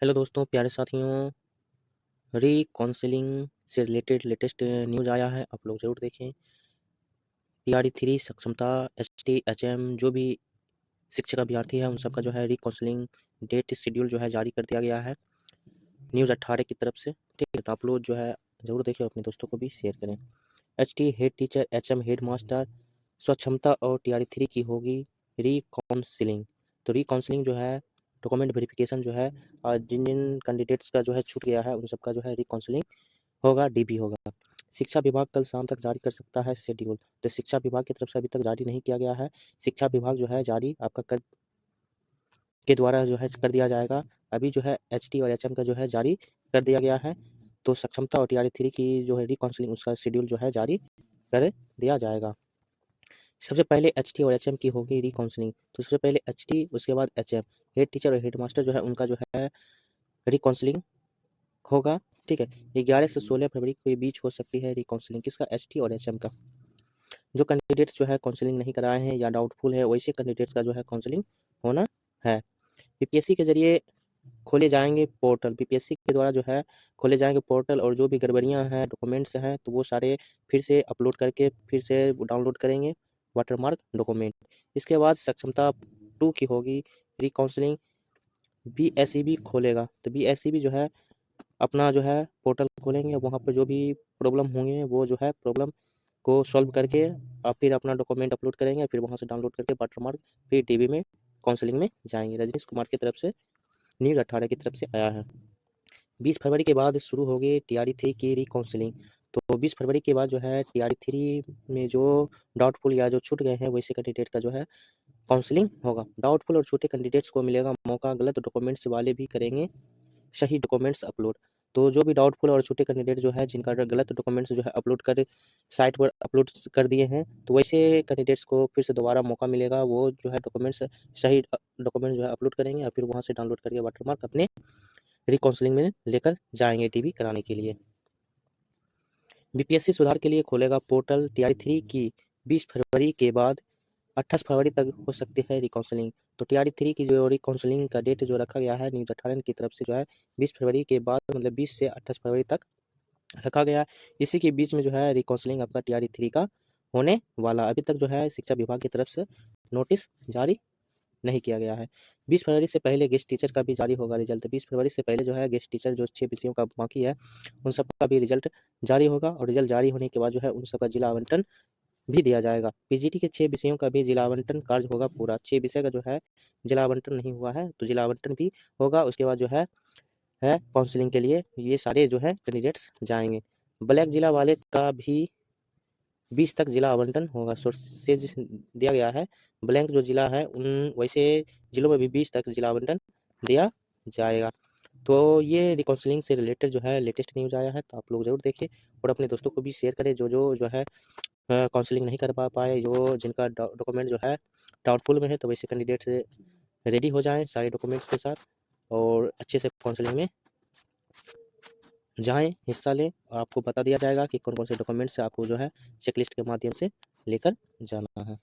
Hello दोस्तों, प्यारे साथियों, काउंसलिंग से रिलेटेड लेटेस्ट न्यूज़ आया है, आप लोग ज़रूर देखें। टीआरई 3 सक्षमता, एसटी, एचएम जो भी शिक्षक अभ्यर्थी है, उन सबका जो है काउंसलिंग डेट शेड्यूल जो है जारी कर दिया गया है, न्यूज़ 18 की तरफ से। ठीक है, तो आप लोग जो है ज़रूर देखें, अपने दोस्तों को भी शेयर करें। HT head teacher, HM head master, स्वक्षमता और टीआरई 3 की होगी काउंसलिंग। तो काउंसलिंग जो है, डॉक्यूमेंट वेरिफिकेशन जो है, जिन जिन कैंडिडेट्स का जो है छूट गया है, उन सबका जो है काउंसलिंग होगा, डीबी होगा। शिक्षा विभाग कल शाम तक जारी कर सकता है शेड्यूल। तो शिक्षा विभाग की तरफ से अभी तक जारी नहीं किया गया है। शिक्षा विभाग जो है जारी आपका कर के द्वारा जो है कर दिया जाएगा। अभी जो है एचटी और एचएम का जो है जारी कर दिया गया है। तो सक्षमता और टीआरई 3 की जो है काउंसलिंग, उसका शेड्यूल जो है जारी कर दिया जाएगा। सबसे पहले एचटी और एचएम की होगी काउंसलिंग। तो सबसे पहले एचटी, उसके बाद एचएम। हेड टीचर और हेड मास्टर जो है, उनका जो है काउंसलिंग होगा। ठीक है, 11 से 16 फरवरी के बीच हो सकती है काउंसलिंग। किसका? एचटी और एचएम का। जो कैंडिडेट्स जो है काउंसलिंग नहीं कराए हैं या डाउटफुल है, वैसे कैंडिडेट्स का जो है काउंसलिंग होना है। बीपीएससी के जरिए खोले जाएंगे पोर्टल। बीपीएससी के द्वारा जो है खोले जाएंगे पोर्टल, और जो भी गड़बड़ियां हैं, डॉक्यूमेंट्स हैं, तो वो सारे फिर से अपलोड करके फिर से डाउनलोड करेंगे वाटरमार्क डॉक्यूमेंट। इसके बाद सक्षमता 2 की होगी काउंसलिंग। बीएसईबी खोलेगा। तो बीएसईबी जो है अपना जो है पोर्टल खोलेंगे, वहाँ पर जो भी प्रॉब्लम होंगे वो जो है प्रॉब्लम को सॉल्व करके फिर अपना डॉक्यूमेंट अपलोड करेंगे, फिर वहाँ से डाउनलोड करके वाटरमार्क फिर डीबी में काउंसलिंग में जाएंगे। रजनीश कुमार की तरफ से न्यूज़ 18 की तरफ से आया है। 20 फरवरी के बाद शुरू होगी टीआरई 3 की काउंसलिंग। तो 20 फरवरी के बाद जो है टीआरई 3 में जो डाउटफुल या जो छूट गए हैं, वैसे कैंडिडेट का जो है काउंसलिंग होगा। डाउटफुल और छूटे कैंडिडेट्स को मिलेगा मौका, गलत डॉक्यूमेंट्स वाले भी करेंगे सही डॉक्यूमेंट्स अपलोड। तो जो भी डाउटफुल और छोटे कैंडिडेट जो है, जिनका गलत डॉक्यूमेंट्स जो है अपलोड कर साइट पर अपलोड कर दिए हैं, तो वैसे कैंडिडेट्स को फिर से दोबारा मौका मिलेगा। वो जो है डॉक्यूमेंट्स सही डॉक्यूमेंट जो है अपलोड करेंगे और फिर वहाँ से डाउनलोड करके वाटरमार्क अपने काउंसलिंग में लेकर जाएंगे टीवी कराने के लिए। बीपीएससी सुधार के लिए खोलेगा पोर्टल। टीआरई 3 की 20 फरवरी के बाद 28 फरवरी तक हो सकती है काउंसलिंग। तो टीआरई 3 की जो काउंसलिंग का डेट जो रखा गया है न्यूज़ 18 की तरफ से, जो है 20 फरवरी के बाद, मतलब 20 से 28 फरवरी तक रखा गया है। इसी के बीच में जो है काउंसलिंग आपका टीआरई 3 का होने वाला। अभी तक जो है शिक्षा विभाग की तरफ से नोटिस जारी नहीं किया गया है। 20 फरवरी से पहले गेस्ट टीचर का भी जारी होगा रिजल्ट। 20 फरवरी से पहले जो है गेस्ट टीचर जो 6 विषयों का बाकी है, उन सबका भी रिजल्ट जारी होगा, और रिजल्ट जारी होने के बाद जो है उन सबका जिला आवंटन भी दिया जाएगा। पीजीटी के 6 विषयों का भी जिला आवंटन कार्य होगा पूरा। 6 विषय का जो है जिला आवंटन नहीं हुआ है, तो जिला आवंटन भी होगा। उसके बाद जो है काउंसलिंग के लिए ये सारे जो है कैंडिडेट्स जाएंगे। ब्लैक जिला वाले का भी 20 तक जिला आवंटन होगा। सोर्सेज दिया गया है, ब्लैंक जो जिला है उन वैसे जिलों में भी 20 तक जिला आवंटन दिया जाएगा। तो ये काउंसलिंग से रिलेटेड जो है लेटेस्ट न्यूज़ आया है, तो आप लोग ज़रूर देखें और अपने दोस्तों को भी शेयर करें जो है काउंसलिंग नहीं कर पाए, जो जिनका डॉक्यूमेंट जो है डाउटफुल में है, तो वैसे कैंडिडेट से रेडी हो जाएं सारे डॉक्यूमेंट्स के साथ, और अच्छे से काउंसलिंग में जाएं, हिस्सा लें, और आपको बता दिया जाएगा कि कौन कौन से डॉक्यूमेंट्स आपको जो है चेकलिस्ट के माध्यम से लेकर जाना है।